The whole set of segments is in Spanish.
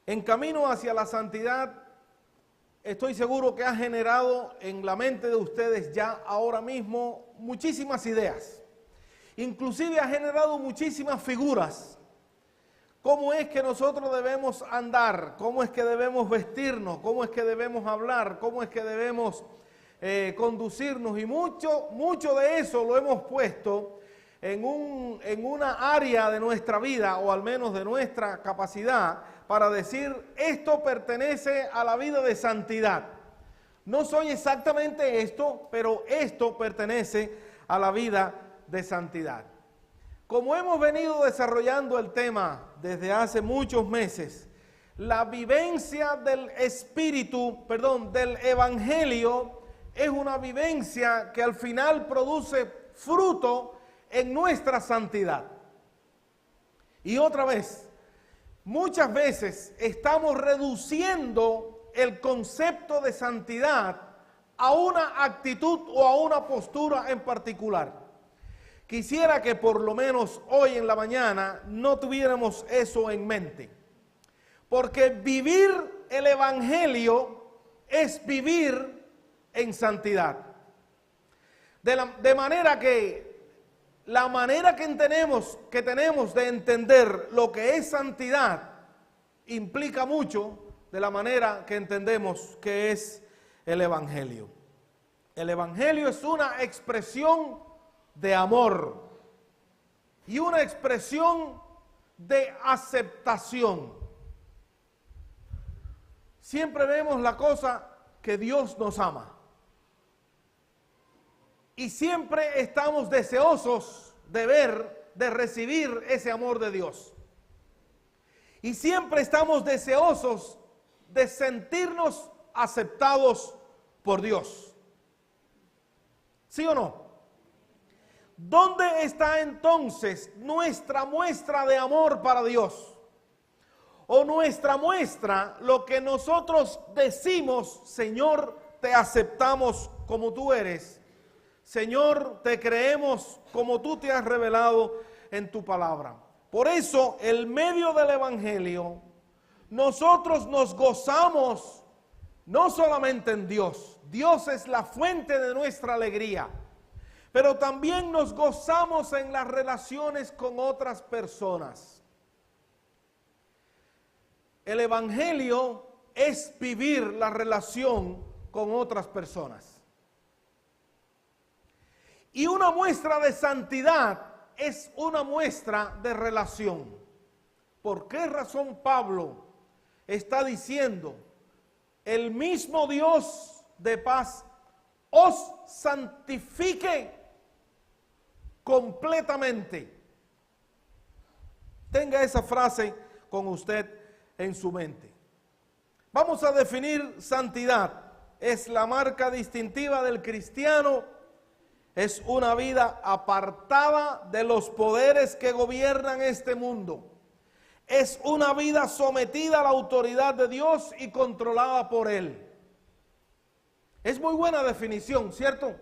en camino hacia la santidad, estoy seguro que ha generado en la mente de ustedes ya ahora mismo muchísimas ideas. Inclusive ha generado muchísimas figuras. ¿Cómo es que nosotros debemos andar? ¿Cómo es que debemos vestirnos? ¿Cómo es que debemos hablar? ¿Cómo es que debemos conducirnos? Y mucho de eso lo hemos puesto en una área de nuestra vida, o al menos de nuestra capacidad, para decir, esto pertenece a la vida de santidad. No soy exactamente esto, pero esto pertenece a la vida de santidad. Como hemos venido desarrollando el tema desde hace muchos meses, la vivencia del del Evangelio, es una vivencia que al final produce fruto en nuestra santidad. Y otra vez, muchas veces estamos reduciendo el concepto de santidad a una actitud o a una postura en particular. Quisiera que por lo menos hoy en la mañana no tuviéramos eso en mente. Porque vivir el Evangelio es vivir en santidad. De manera que la manera que tenemos de entender lo que es santidad implica mucho de la manera que entendemos que es el Evangelio. El Evangelio es una expresión de amor y una expresión de aceptación. Siempre vemos la cosa que Dios nos ama. Y siempre estamos deseosos de recibir ese amor de Dios. Y siempre estamos deseosos de sentirnos aceptados por Dios. ¿Sí o no? ¿Dónde está entonces nuestra muestra de amor para Dios? O nuestra muestra, lo que nosotros decimos, Señor, te aceptamos como tú eres. Señor, te creemos como tú te has revelado en tu palabra. Por eso, en medio del Evangelio, nosotros nos gozamos no solamente en Dios. Dios es la fuente de nuestra alegría. Pero también nos gozamos en las relaciones con otras personas. El Evangelio es vivir la relación con otras personas. Y una muestra de santidad es una muestra de relación. ¿Por qué razón Pablo está diciendo, el mismo Dios de paz os santifique completamente? Tenga esa frase con usted en su mente. Vamos a definir santidad. Es la marca distintiva del cristiano. Es una vida apartada de los poderes que gobiernan este mundo. Es una vida sometida a la autoridad de Dios y controlada por Él. Es muy buena definición, ¿cierto?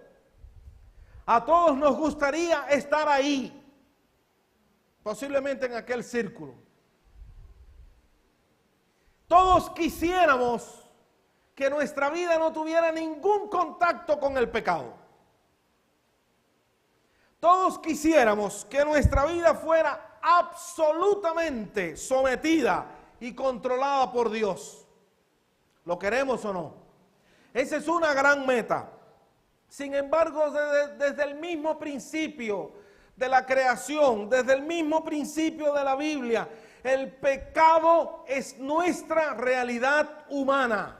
A todos nos gustaría estar ahí, posiblemente en aquel círculo. Todos quisiéramos que nuestra vida no tuviera ningún contacto con el pecado. Todos quisiéramos que nuestra vida fuera absolutamente sometida y controlada por Dios. ¿Lo queremos o no? Esa es una gran meta. Sin embargo, desde el mismo principio de la creación, desde el mismo principio de la Biblia, el pecado es nuestra realidad humana.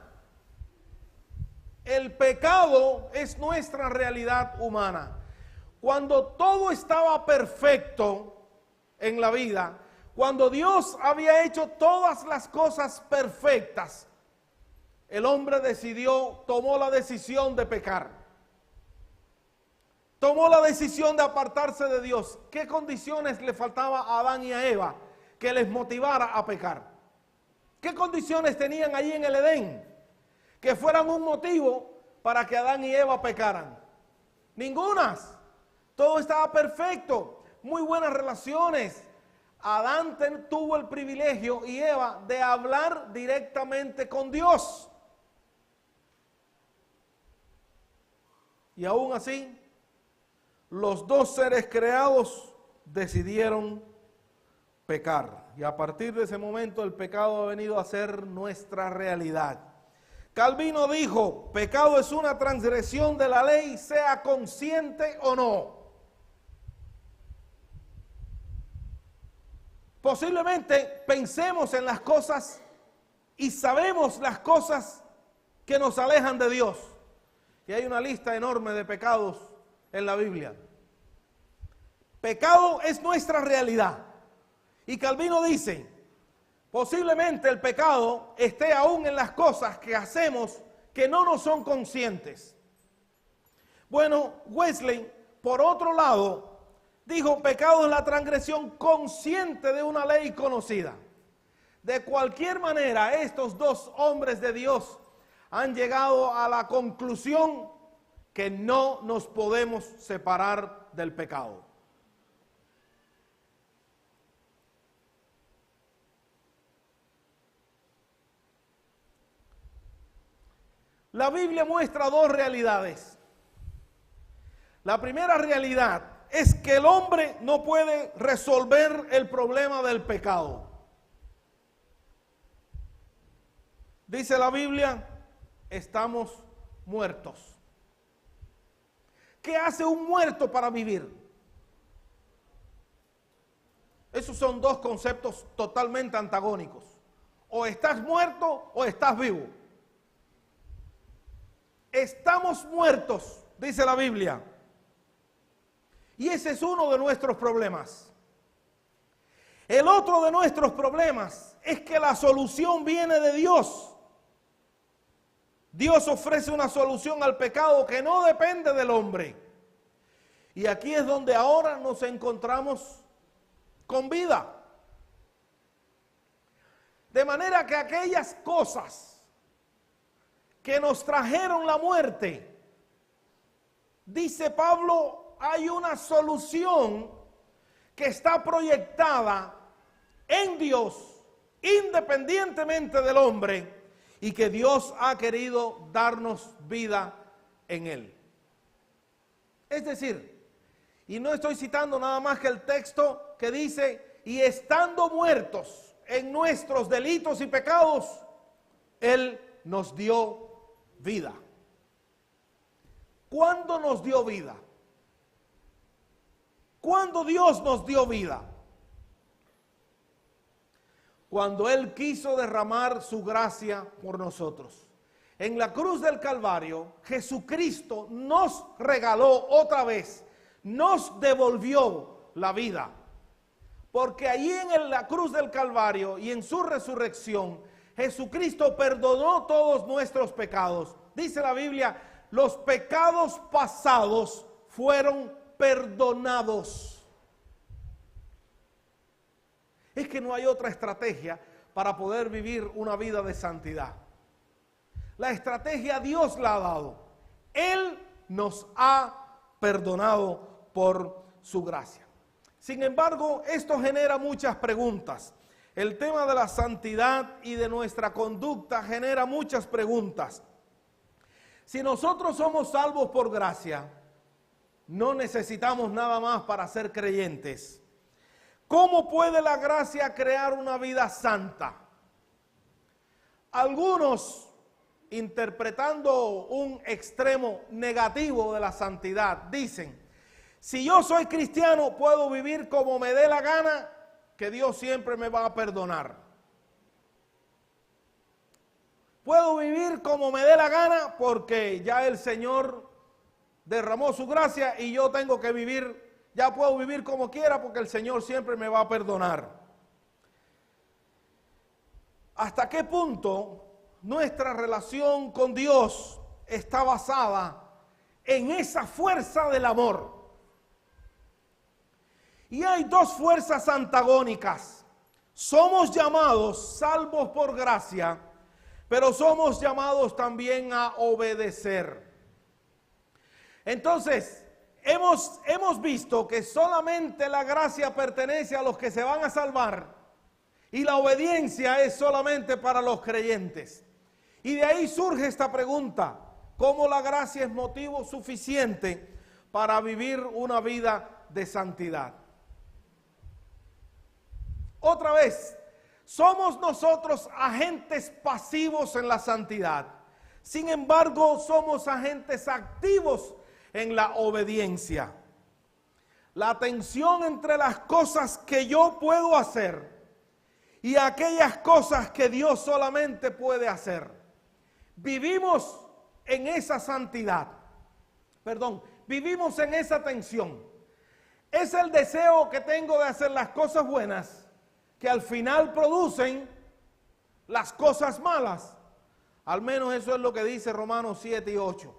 El pecado es nuestra realidad humana. Cuando todo estaba perfecto en la vida, cuando Dios había hecho todas las cosas perfectas, el hombre tomó la decisión de pecar. Tomó la decisión de apartarse de Dios. ¿Qué condiciones le faltaba a Adán y a Eva que les motivara a pecar? ¿Qué condiciones tenían allí en el Edén que fueran un motivo para que Adán y Eva pecaran? Ningunas. Todo estaba perfecto, muy buenas relaciones, Adán tuvo el privilegio y Eva de hablar directamente con Dios. Y aún así, los dos seres creados decidieron pecar. Y a partir de ese momento el pecado ha venido a ser nuestra realidad. Calvino dijo, pecado es una transgresión de la ley, sea consciente o no. Posiblemente pensemos en las cosas y sabemos las cosas que nos alejan de Dios. Y hay una lista enorme de pecados en la Biblia. Pecado es nuestra realidad. Y Calvino dice, posiblemente el pecado esté aún en las cosas que hacemos que no nos son conscientes. Bueno, Wesley, por otro lado, dijo, pecado es la transgresión consciente de una ley conocida. De cualquier manera, estos dos hombres de Dios han llegado a la conclusión que no nos podemos separar del pecado. La Biblia muestra dos realidades. La primera realidad es que el hombre no puede resolver el problema del pecado. Dice la Biblia, estamos muertos. ¿Qué hace un muerto para vivir? Esos son dos conceptos totalmente antagónicos. O estás muerto o estás vivo. Estamos muertos, dice la Biblia. Y ese es uno de nuestros problemas. El otro de nuestros problemas es que la solución viene de Dios. Dios ofrece una solución al pecado que no depende del hombre. Y aquí es donde ahora nos encontramos con vida. De manera que aquellas cosas que nos trajeron la muerte, dice Pablo, hay una solución que está proyectada en Dios, independientemente del hombre, y que Dios ha querido darnos vida en él. Es decir, y no estoy citando nada más que el texto que dice, y estando muertos en nuestros delitos y pecados, Él nos dio vida. ¿Cuándo nos dio vida? ¿Cuándo Dios nos dio vida? Cuando Él quiso derramar su gracia por nosotros. En la cruz del Calvario, Jesucristo nos regaló otra vez, nos devolvió la vida. Porque allí en la cruz del Calvario y en su resurrección, Jesucristo perdonó todos nuestros pecados. Dice la Biblia, los pecados pasados fueron perdonados. Es que no hay otra estrategia para poder vivir una vida de santidad. La estrategia Dios la ha dado. Él nos ha perdonado por su gracia. Sin embargo, esto genera muchas preguntas. El tema de la santidad y de nuestra conducta genera muchas preguntas. Si nosotros somos salvos por gracia, no necesitamos nada más para ser creyentes. ¿Cómo puede la gracia crear una vida santa? Algunos, interpretando un extremo negativo de la santidad, dicen, si yo soy cristiano, puedo vivir como me dé la gana, que Dios siempre me va a perdonar. Puedo vivir como me dé la gana porque ya el Señor derramó su gracia y yo tengo que vivir, ya puedo vivir como quiera porque el Señor siempre me va a perdonar. ¿Hasta qué punto nuestra relación con Dios está basada en esa fuerza del amor? Y hay dos fuerzas antagónicas. Somos llamados, salvos por gracia, pero somos llamados también a obedecer. Entonces, hemos visto que solamente la gracia pertenece a los que se van a salvar y la obediencia es solamente para los creyentes. Y de ahí surge esta pregunta: ¿cómo la gracia es motivo suficiente para vivir una vida de santidad? Otra vez, somos nosotros agentes pasivos en la santidad. Sin embargo, somos agentes activos en la obediencia. La tensión entre las cosas que yo puedo hacer y aquellas cosas que Dios solamente puede hacer. Vivimos en esa santidad. Vivimos en esa tensión. Es el deseo que tengo de hacer las cosas buenas que al final producen las cosas malas. Al menos eso es lo que dice Romanos 7 y 8.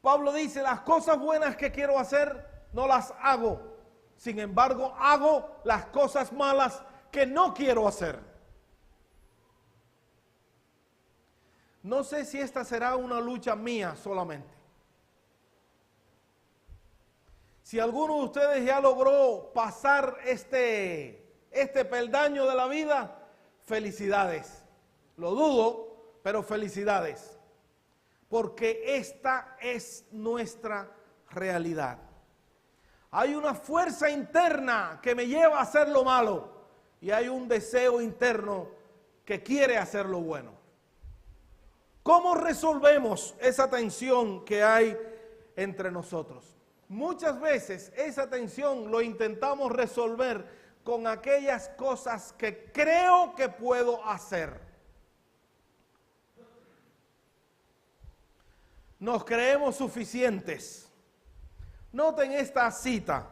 Pablo dice: las cosas buenas que quiero hacer no las hago. Sin embargo, hago las cosas malas que no quiero hacer. No sé si esta será una lucha mía solamente. Si alguno de ustedes ya logró pasar este peldaño de la vida, felicidades. Lo dudo, pero felicidades. Porque esta es nuestra realidad. Hay una fuerza interna que me lleva a hacer lo malo y hay un deseo interno que quiere hacer lo bueno. ¿Cómo resolvemos esa tensión que hay entre nosotros? Muchas veces esa tensión lo intentamos resolver con aquellas cosas que creo que puedo hacer. Nos creemos suficientes. Noten esta cita: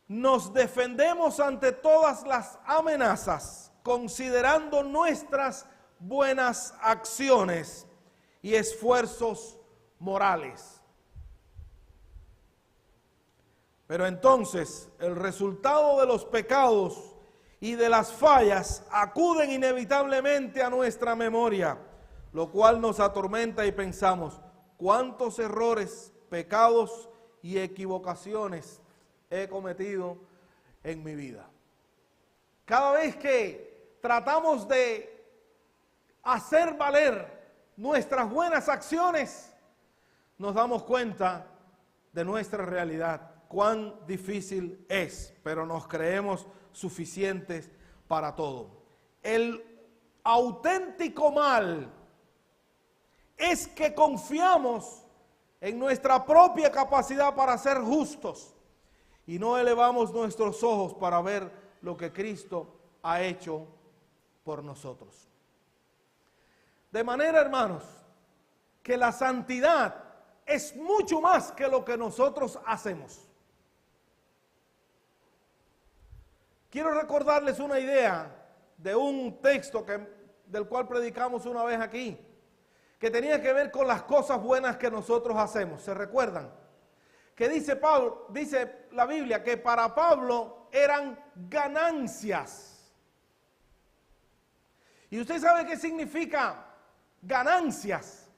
nos defendemos ante todas las amenazas, considerando nuestras buenas acciones y esfuerzos morales. Pero entonces el resultado de los pecados y de las fallas acuden inevitablemente a nuestra memoria, lo cual nos atormenta y pensamos: ¿cuántos errores, pecados y equivocaciones he cometido en mi vida? Cada vez que tratamos de hacer valer nuestras buenas acciones, nos damos cuenta de nuestra realidad, cuán difícil es, pero nos creemos suficientes para todo. El auténtico mal es que confiamos en nuestra propia capacidad para ser justos y no elevamos nuestros ojos para ver lo que Cristo ha hecho por nosotros. De manera, hermanos, que la santidad es mucho más que lo que nosotros hacemos. Quiero recordarles una idea de un texto del cual predicamos una vez aquí, que tenía que ver con las cosas buenas que nosotros hacemos. ¿Se recuerdan? Que dice la Biblia que para Pablo eran ganancias. ¿Y usted sabe qué significa ganancias?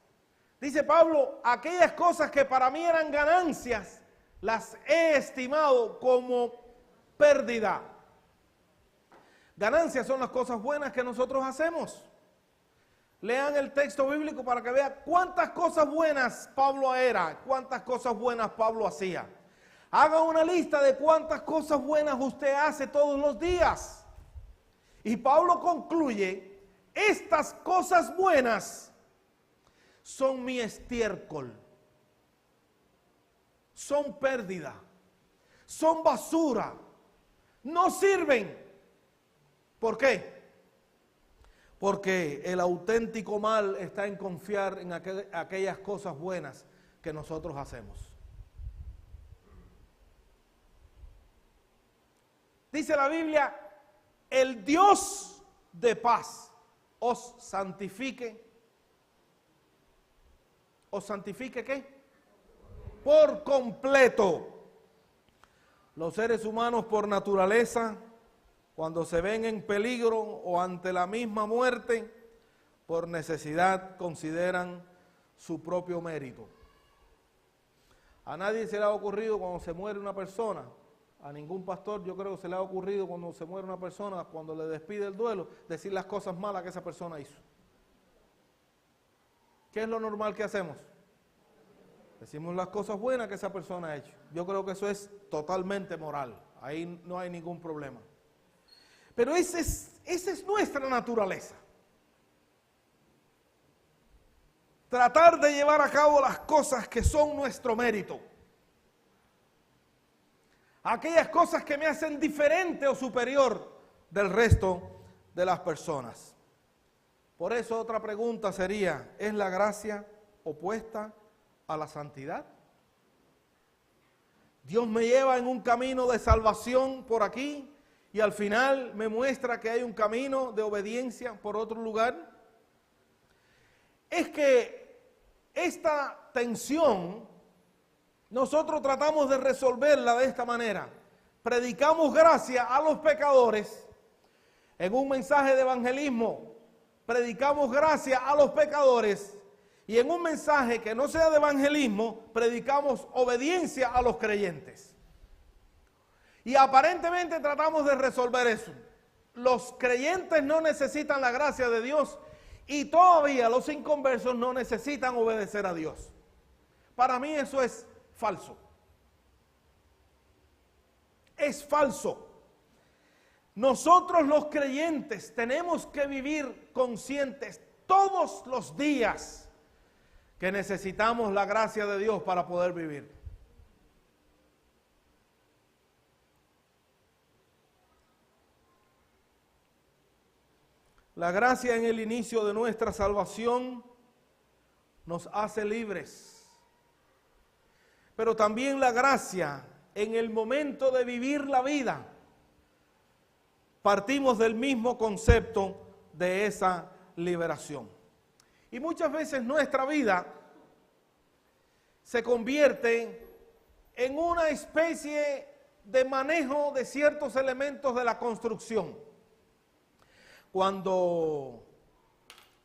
Dice Pablo: aquellas cosas que para mí eran ganancias, las he estimado como pérdida. Ganancias son las cosas buenas que nosotros hacemos. Lean el texto bíblico para que vean cuántas cosas buenas Pablo era, cuántas cosas buenas Pablo hacía. Haga una lista de cuántas cosas buenas usted hace todos los días. Y Pablo concluye: estas cosas buenas son mi estiércol, son pérdida, son basura, no sirven. ¿Por qué? Porque el auténtico mal está en confiar en aquellas cosas buenas que nosotros hacemos. Dice la Biblia: el Dios de paz os santifique. ¿Os santifique qué? Por completo. Los seres humanos por naturaleza, cuando se ven en peligro o ante la misma muerte, por necesidad consideran su propio mérito. A nadie se le ha ocurrido cuando se muere una persona, a ningún pastor yo creo que se le ha ocurrido cuando se muere una persona, cuando le despide el duelo, decir las cosas malas que esa persona hizo. ¿Qué es lo normal que hacemos? Decimos las cosas buenas que esa persona ha hecho. Yo creo que eso es totalmente moral, ahí no hay ningún problema. Pero esa es nuestra naturaleza. Tratar de llevar a cabo las cosas que son nuestro mérito. Aquellas cosas que me hacen diferente o superior del resto de las personas. Por eso otra pregunta sería, ¿es la gracia opuesta a la santidad? Dios me lleva en un camino de salvación por aquí y al final me muestra que hay un camino de obediencia por otro lugar. Es que esta tensión nosotros tratamos de resolverla de esta manera. Predicamos gracia a los pecadores en un mensaje de evangelismo. Predicamos gracia a los pecadores y en un mensaje que no sea de evangelismo, predicamos obediencia a los creyentes. Y aparentemente tratamos de resolver eso. Los creyentes no necesitan la gracia de Dios y todavía los inconversos no necesitan obedecer a Dios. Para mí eso es falso. Es falso. Nosotros los creyentes tenemos que vivir conscientes todos los días que necesitamos la gracia de Dios para poder vivir. La gracia en el inicio de nuestra salvación nos hace libres. Pero también la gracia en el momento de vivir la vida. Partimos del mismo concepto de esa liberación. Y muchas veces nuestra vida se convierte en una especie de manejo de ciertos elementos de la construcción. Cuando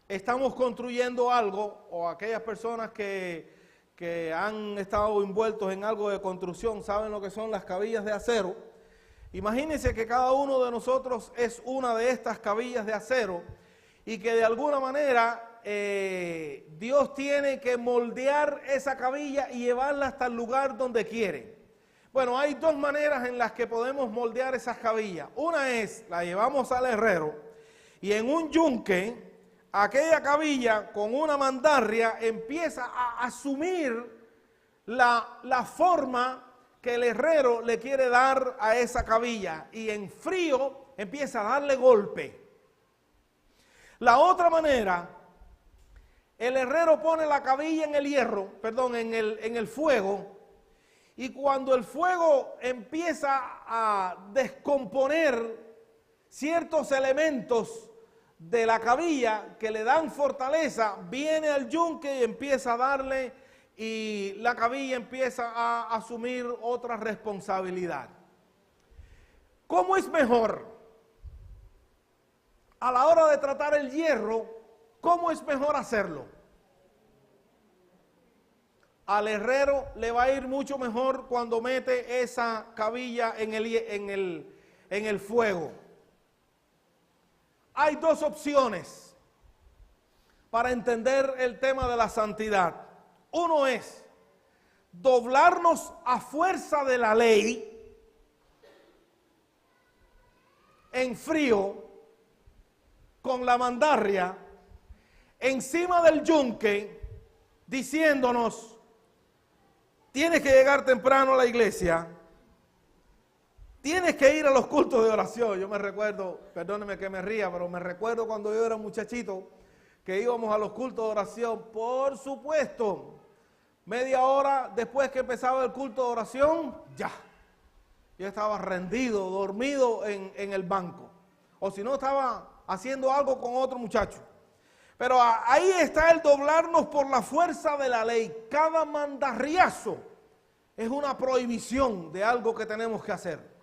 estamos construyendo algo, o aquellas personas que han estado envueltos en algo de construcción, saben lo que son las cabillas de acero. Imagínense que cada uno de nosotros es una de estas cabillas de acero y que de alguna manera Dios tiene que moldear esa cabilla y llevarla hasta el lugar donde quiere. Bueno, hay dos maneras en las que podemos moldear esas cabillas. Una es, la llevamos al herrero y en un yunque, aquella cabilla con una mandarria empieza a asumir la forma que el herrero le quiere dar a esa cabilla y en frío empieza a darle golpe. La otra manera, el herrero pone la cabilla en el hierro, en el fuego, y cuando el fuego empieza a descomponer ciertos elementos de la cabilla que le dan fortaleza, viene al yunque y empieza a darle, y la cabilla empieza a asumir otra responsabilidad. ¿Cómo es mejor? A la hora de tratar el hierro, ¿cómo es mejor hacerlo? Al herrero le va a ir mucho mejor cuando mete esa cabilla en el fuego. Hay dos opciones para entender el tema de la santidad. Uno es doblarnos a fuerza de la ley en frío con la mandarria encima del yunque diciéndonos: tienes que llegar temprano a la iglesia, tienes que ir a los cultos de oración. Yo me recuerdo, perdóneme que me ría, pero me recuerdo cuando yo era muchachito que íbamos a los cultos de oración. Por supuesto, media hora después que empezaba el culto de oración, ya, yo estaba rendido, dormido en el banco. O si no, estaba haciendo algo con otro muchacho. Pero ahí está el doblarnos por la fuerza de la ley. Cada mandarriazo es una prohibición de algo que tenemos que hacer.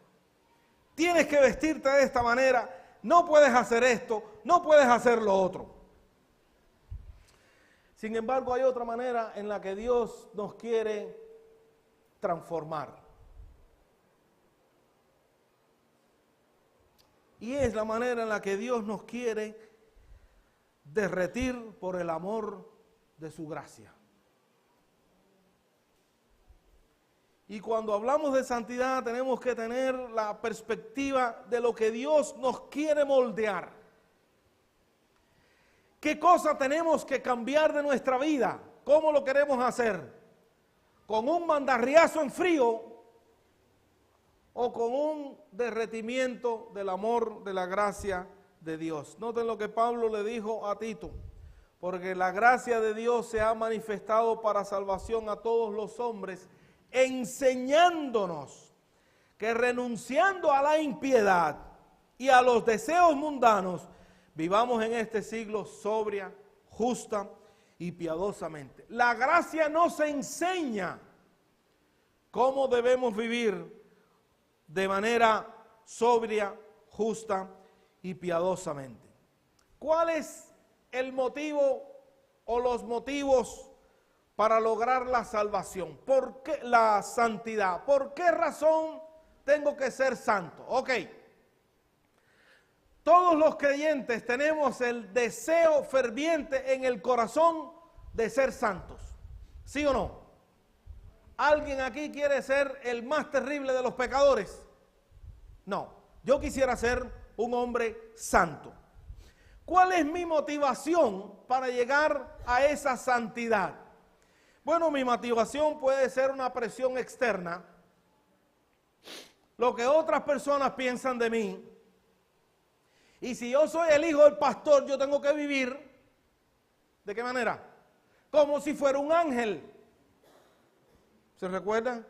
Tienes que vestirte de esta manera, no puedes hacer esto, no puedes hacer lo otro. Sin embargo, hay otra manera en la que Dios nos quiere transformar. Y es la manera en la que Dios nos quiere derretir por el amor de su gracia. Y cuando hablamos de santidad tenemos que tener la perspectiva de lo que Dios nos quiere moldear. ¿Qué cosa tenemos que cambiar de nuestra vida? ¿Cómo lo queremos hacer? ¿Con un mandarriazo en frío o con un derretimiento del amor, de la gracia de Dios? Noten lo que Pablo le dijo a Tito: porque la gracia de Dios se ha manifestado para salvación a todos los hombres, enseñándonos que renunciando a la impiedad y a los deseos mundanos, vivamos en este siglo sobria, justa y piadosamente. La gracia nos enseña cómo debemos vivir de manera sobria, justa y piadosamente. ¿Cuál es el motivo o los motivos para lograr la salvación? ¿Por qué la santidad? ¿Por qué razón tengo que ser santo? Ok. Todos los creyentes tenemos el deseo ferviente en el corazón de ser santos. ¿Sí o no? ¿Alguien aquí quiere ser el más terrible de los pecadores? No. Yo quisiera ser un hombre santo. ¿Cuál es mi motivación para llegar a esa santidad? Bueno, mi motivación puede ser una presión externa, lo que otras personas piensan de mí. Y si yo soy el hijo del pastor, yo tengo que vivir, ¿de qué manera? Como si fuera un ángel. ¿Se recuerdan?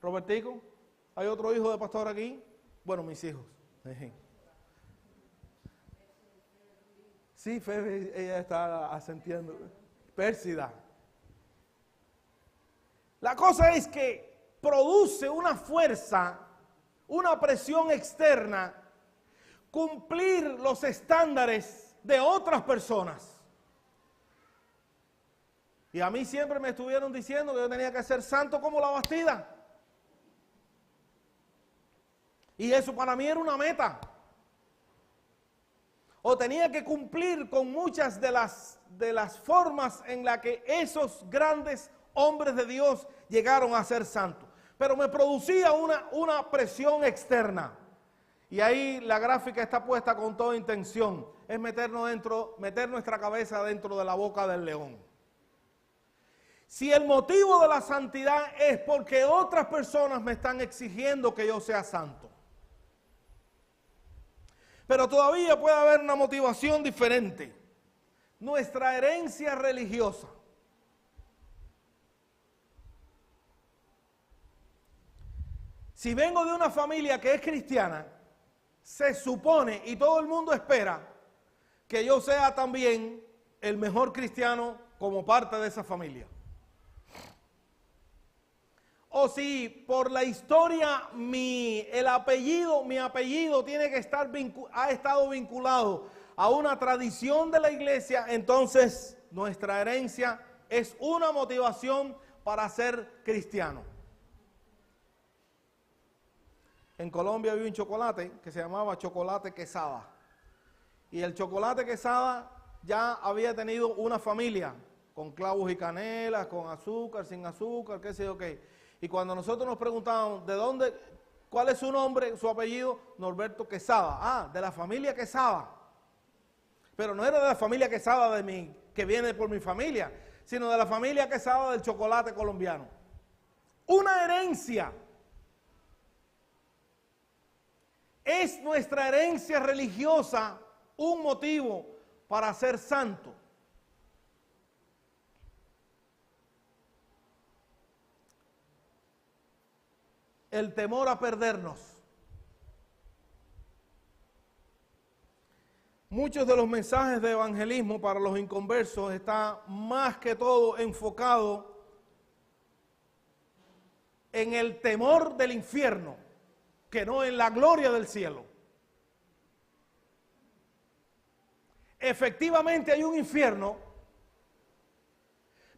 Robertico, ¿hay otro hijo de pastor aquí? Bueno, mis hijos. Sí, Febe, ella está asentiendo. Pérsida. La cosa es que produce una fuerza, una presión externa, cumplir los estándares de otras personas. Y a mí siempre me estuvieron diciendo que yo tenía que ser santo como la Bastida. Y eso para mí era una meta. O tenía que cumplir con muchas de las formas en las que esos grandes hombres de Dios llegaron a ser santos. Pero me producía una presión externa. Y ahí la gráfica está puesta con toda intención. Es meter nuestra cabeza dentro de la boca del león. Si el motivo de la santidad es porque otras personas me están exigiendo que yo sea santo. Pero todavía puede haber una motivación diferente. Nuestra herencia religiosa. Si vengo de una familia que es cristiana, se supone y todo el mundo espera que yo sea también el mejor cristiano como parte de esa familia. O si por la historia mi apellido tiene que ha estado vinculado a una tradición de la iglesia, entonces nuestra herencia es una motivación para ser cristiano. En Colombia había un chocolate que se llamaba chocolate Quesada. Y el chocolate Quesada ya había tenido una familia, con clavos y canela, con azúcar, sin azúcar, qué sé yo qué. Y cuando nosotros nos preguntábamos, ¿de dónde, cuál es su nombre, su apellido? Norberto Quesada. Ah, de la familia Quesada. Pero no era de la familia Quesada que viene por mi familia, sino de la familia Quesada del chocolate colombiano. Una herencia. ¿Es nuestra herencia religiosa un motivo para ser santo? El temor a perdernos. Muchos de los mensajes de evangelismo para los inconversos está más que todo enfocado en el temor del infierno, que no en la gloria del cielo. Efectivamente hay un infierno,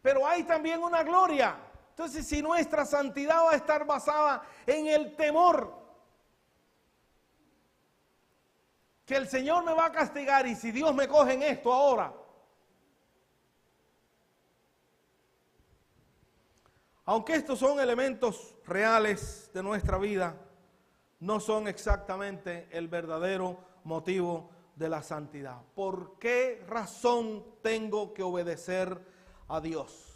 pero hay también una gloria. Entonces, si nuestra santidad va a estar basada en el temor que el Señor me va a castigar y si Dios me coge en esto ahora, aunque estos son elementos reales de nuestra vida, no son exactamente el verdadero motivo de la santidad. ¿Por qué razón tengo que obedecer a Dios?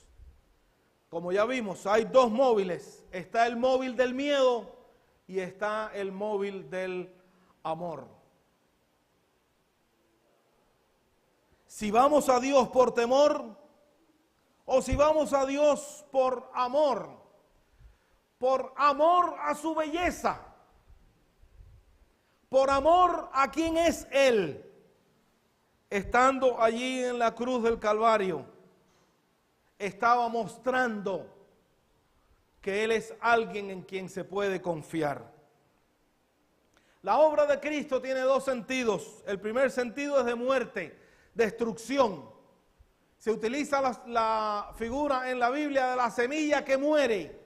Como ya vimos, hay dos móviles. Está el móvil del miedo y está el móvil del amor. Si vamos a Dios por temor o si vamos a Dios por amor a su belleza, por amor a quien es Él, estando allí en la cruz del Calvario, estaba mostrando que Él es alguien en quien se puede confiar. La obra de Cristo tiene dos sentidos. El primer sentido es de muerte, destrucción. Se utiliza la figura en la Biblia de la semilla que muere.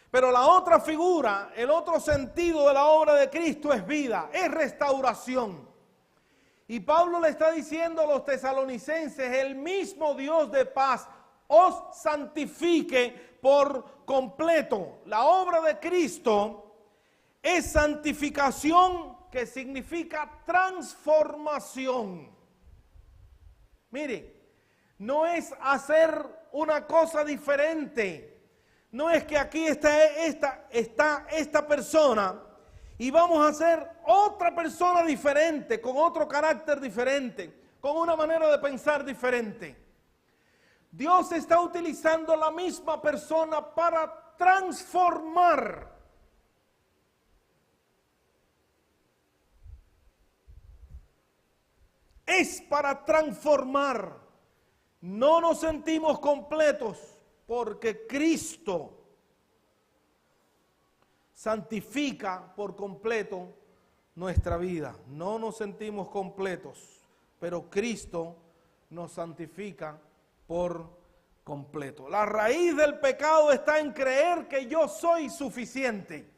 Pero la otra figura, el otro sentido de la obra de Cristo es vida, es restauración. Y Pablo le está diciendo a los tesalonicenses, el mismo Dios de paz os santifique por completo. La obra de Cristo es santificación, que significa transformación. Mire, no es hacer una cosa diferente. No es que aquí está esta persona y vamos a ser otra persona diferente, con otro carácter diferente, con una manera de pensar diferente. Dios está utilizando la misma persona para transformar. Es para transformar. No nos sentimos completos porque Cristo santifica por completo nuestra vida. No nos sentimos completos, pero Cristo nos santifica por completo. La raíz del pecado está en creer que yo soy suficiente,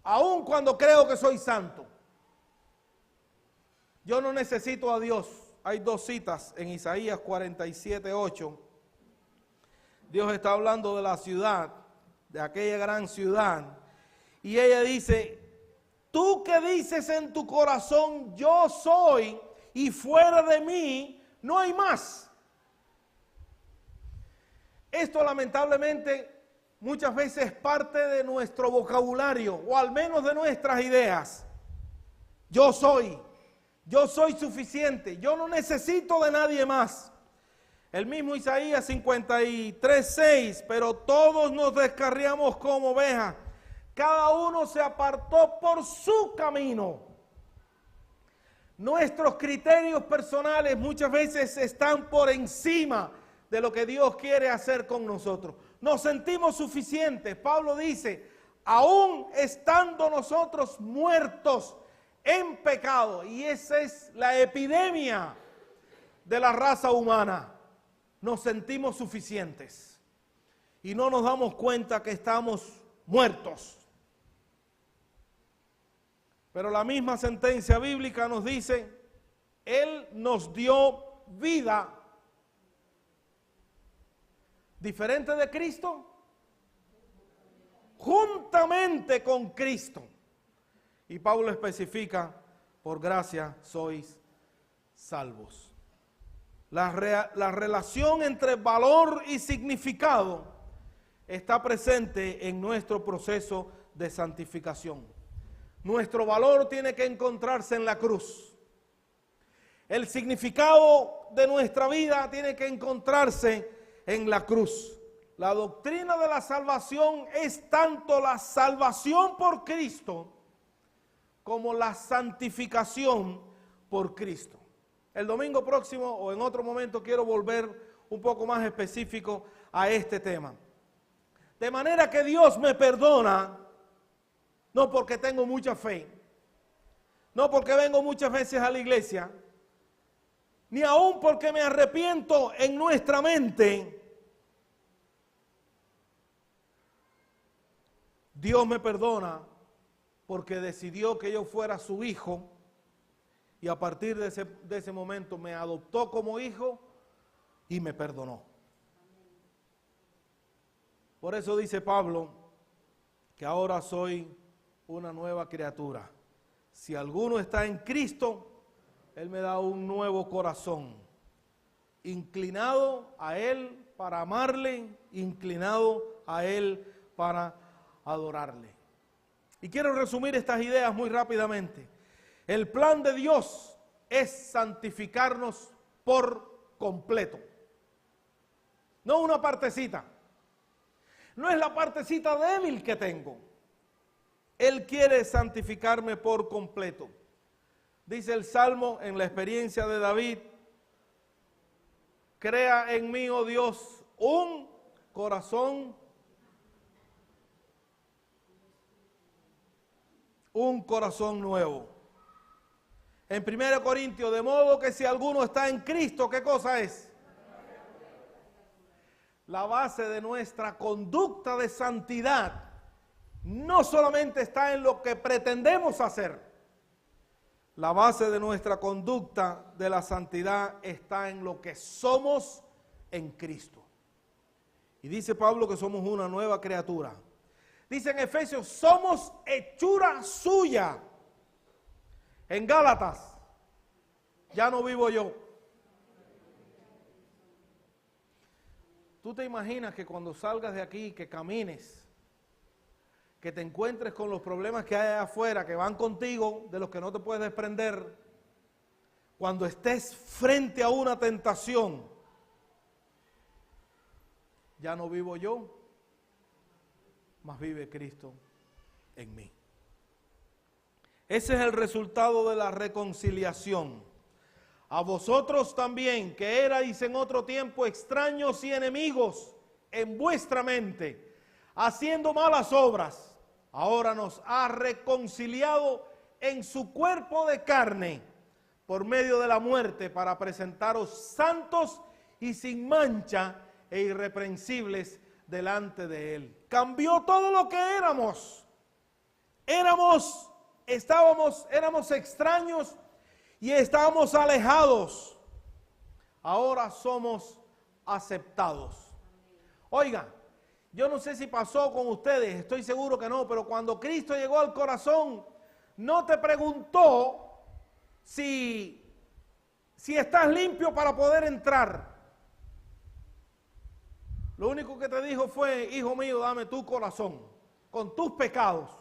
aun cuando creo que soy santo. Yo no necesito a Dios. Hay dos citas en Isaías 47:8. Dios está hablando de la ciudad, de aquella gran ciudad. Y ella dice, tú que dices en tu corazón, yo soy, y fuera de mí no hay más. Esto lamentablemente muchas veces es parte de nuestro vocabulario, o al menos de nuestras ideas. Yo soy suficiente, yo no necesito de nadie más. El mismo Isaías 53:6, pero todos nos descarriamos como ovejas, cada uno se apartó por su camino. Nuestros criterios personales muchas veces están por encima de lo que Dios quiere hacer con nosotros. Nos sentimos suficientes. Pablo dice, aún estando nosotros muertos en pecado, y esa es la epidemia de la raza humana. Nos sentimos suficientes y no nos damos cuenta que estamos muertos. Pero la misma sentencia bíblica nos dice, Él nos dio vida. ¿Diferente de Cristo? Juntamente con Cristo. Y Pablo especifica, por gracia sois salvos. La relación entre valor y significado está presente en nuestro proceso de santificación. Nuestro valor tiene que encontrarse en la cruz. El significado de nuestra vida tiene que encontrarse en la cruz. La doctrina de la salvación es tanto la salvación por Cristo como la santificación por Cristo. El domingo próximo o en otro momento quiero volver un poco más específico a este tema. De manera que Dios me perdona, no porque tengo mucha fe, no porque vengo muchas veces a la iglesia, ni aún porque me arrepiento en nuestra mente, Dios me perdona porque decidió que yo fuera su hijo y a partir de ese momento me adoptó como hijo y me perdonó. Por eso dice Pablo que ahora soy una nueva criatura. Si alguno está en Cristo, Él me da un nuevo corazón, inclinado a Él para amarle, inclinado a Él para adorarle. Y quiero resumir estas ideas muy rápidamente. El plan de Dios es santificarnos por completo. No una partecita. No es la partecita débil que tengo. Él quiere santificarme por completo. Dice el Salmo en la experiencia de David: crea en mí, oh Dios, un corazón nuevo. En 1 Corintios, de modo que si alguno está en Cristo, ¿qué cosa es? La base de nuestra conducta de santidad no solamente está en lo que pretendemos hacer. La base de nuestra conducta de la santidad está en lo que somos en Cristo. Y dice Pablo que somos una nueva criatura. Dice en Efesios, somos hechura suya. En Gálatas, ya no vivo yo. Tú te imaginas que cuando salgas de aquí, que camines, que te encuentres con los problemas que hay allá afuera, que van contigo, de los que no te puedes desprender, cuando estés frente a una tentación, ya no vivo yo, mas vive Cristo en mí. Ese es el resultado de la reconciliación. A vosotros también, que erais en otro tiempo extraños y enemigos en vuestra mente, haciendo malas obras, ahora nos ha reconciliado en su cuerpo de carne, por medio de la muerte, para presentaros santos y sin mancha e irreprensibles delante de Él. Cambió todo lo que éramos. Éramos extraños y estábamos alejados. Ahora somos aceptados. Oiga, yo no sé si pasó con ustedes, estoy seguro que no, pero cuando Cristo llegó al corazón, no te preguntó si estás limpio para poder entrar. Lo único que te dijo fue: hijo mío, dame tu corazón, con tus pecados,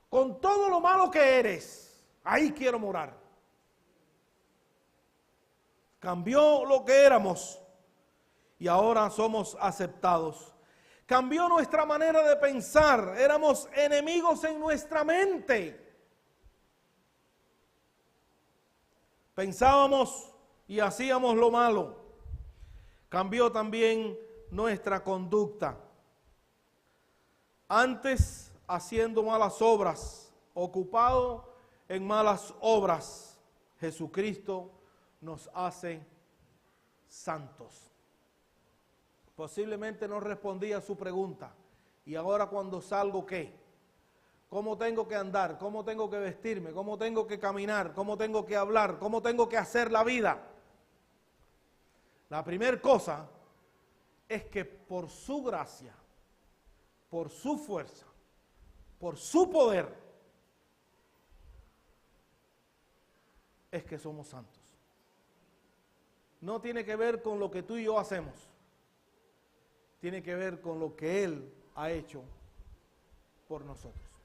con todo lo malo que eres, ahí quiero morar. Cambió lo que éramos y ahora somos aceptados. Cambió nuestra manera de pensar, éramos enemigos en nuestra mente. Pensábamos y hacíamos lo malo. Cambió también nuestra conducta. Antes, haciendo malas obras, ocupado en malas obras, Jesucristo nos hace santos. Posiblemente no respondía a su pregunta. ¿Y ahora cuando salgo qué? ¿Cómo tengo que andar? ¿Cómo tengo que vestirme? ¿Cómo tengo que caminar? ¿Cómo tengo que hablar? ¿Cómo tengo que hacer la vida? La primera cosa es que por su gracia, por su fuerza, por su poder, es que somos santos. No tiene que ver con lo que tú y yo hacemos. Tiene que ver con lo que Él ha hecho por nosotros.